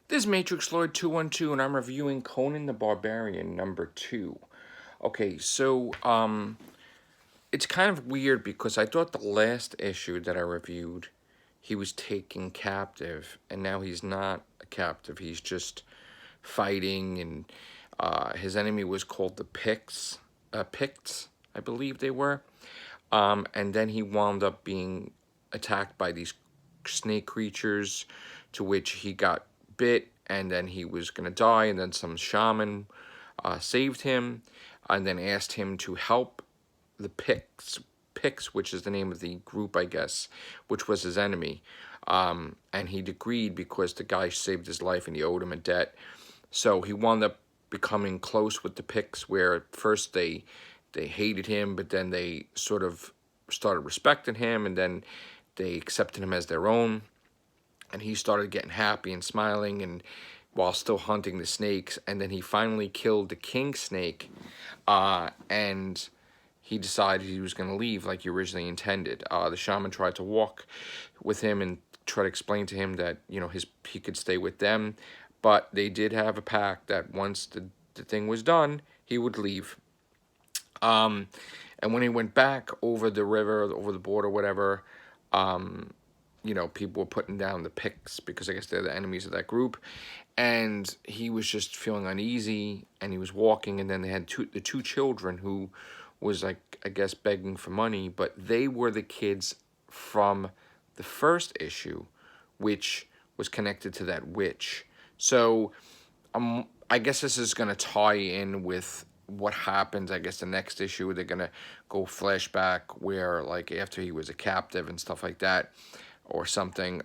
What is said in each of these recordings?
This is Matrix Lord 212, and I'm reviewing Conan the Barbarian #2. Okay, it's kind of weird because I thought the last issue that I reviewed, he was taken captive, and now he's not a captive. He's just fighting, and his enemy was called the Picts, I believe they were. And then he wound up being attacked by these snake creatures, to which he got bit, and then he was going to die, and then some shaman saved him, and then asked him to help the Picts, which is the name of the group, I guess, which was his enemy. And he agreed because the guy saved his life and he owed him a debt. So he wound up becoming close with the Picts, where at first they hated him, but then they sort of started respecting him, and then they accepted him as their own, and he started getting happy and smiling, and while still hunting the snakes. And then he finally killed the king snake, and he decided he was going to leave like he originally intended. The shaman tried to walk with him and try to explain to him that, you know, he could stay with them, but they did have a pact that once the thing was done, he would leave. And when he went back over the river, over the border, whatever, you know, people were putting down the Picts because I guess they're the enemies of that group. And he was just feeling uneasy, and he was walking, and then they had the two children who was, like, I guess, begging for money, but they were the kids from the first issue, which was connected to that witch. So I guess this is going to tie in with what happens. I guess the next issue, they're going to go flashback where, like, after he was a captive and stuff like that or something.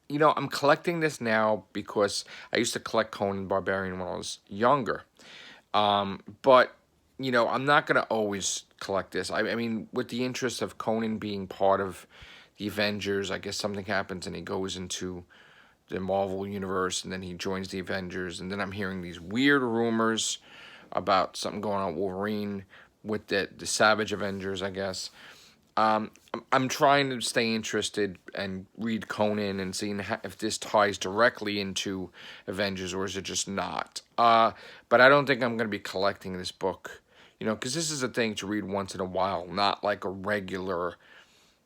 You know, I'm collecting this now because I used to collect Conan the Barbarian when I was younger. But, you know, I'm not going to always collect this. I mean, with the interest of Conan being part of the Avengers, I guess something happens and he goes into the Marvel universe, and then he joins the Avengers, and then I'm hearing these weird rumors about something going on with Wolverine with the Savage Avengers, I guess. I'm trying to stay interested and read Conan and seeing if this ties directly into Avengers, or is it just not. But I don't think I'm going to be collecting this book, you know, because this is a thing to read once in a while, not like a regular,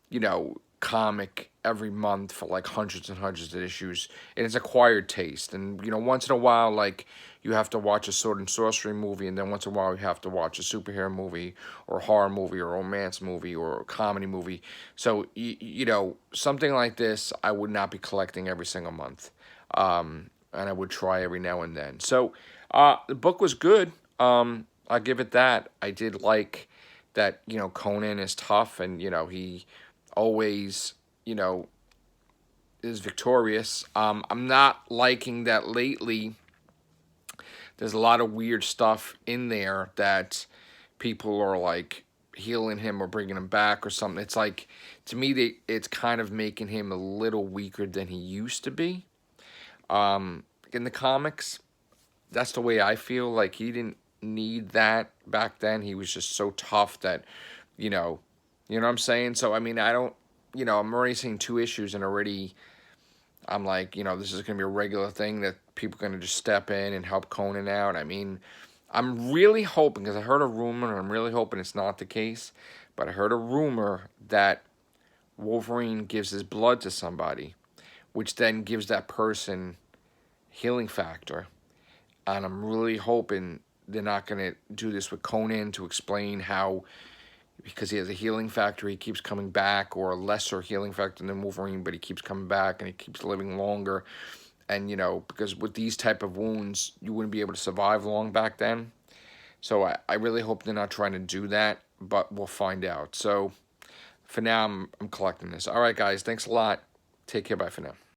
you know, comic every month for like hundreds and hundreds of issues. And it's acquired taste. And, you know, once in a while, like, you have to watch a sword and sorcery movie, and then once in a while you have to watch a superhero movie or a horror movie or a romance movie or a comedy movie. So, you know, something like this, I would not be collecting every single month. And I would try every now and then. So, the book was good. I'll give it that. I did like that, you know, Conan is tough, and, you know, he always, you know, is victorious. I'm not liking that lately. There's a lot of weird stuff in there that people are like healing him or bringing him back or something. It's like, to me, it's kind of making him a little weaker than he used to be. In the comics, that's the way I feel. Like, he didn't need that back then. He was just so tough that, you know, you know what I'm saying? So, I mean, I don't, you know, I'm already seeing 2 issues, and already I'm like, you know, this is going to be a regular thing that people are going to just step in and help Conan out. I mean, I'm really hoping, because I heard a rumor, and I'm really hoping it's not the case, but I heard a rumor that Wolverine gives his blood to somebody, which then gives that person healing factor. And I'm really hoping they're not going to do this with Conan to explain how, because he has a healing factor, he keeps coming back, or a lesser healing factor than Wolverine, but he keeps coming back and he keeps living longer. And, you know, because with these type of wounds, you wouldn't be able to survive long back then. So I really hope they're not trying to do that, but we'll find out. So for now, I'm collecting this. All right, guys, thanks a lot. Take care. Bye for now.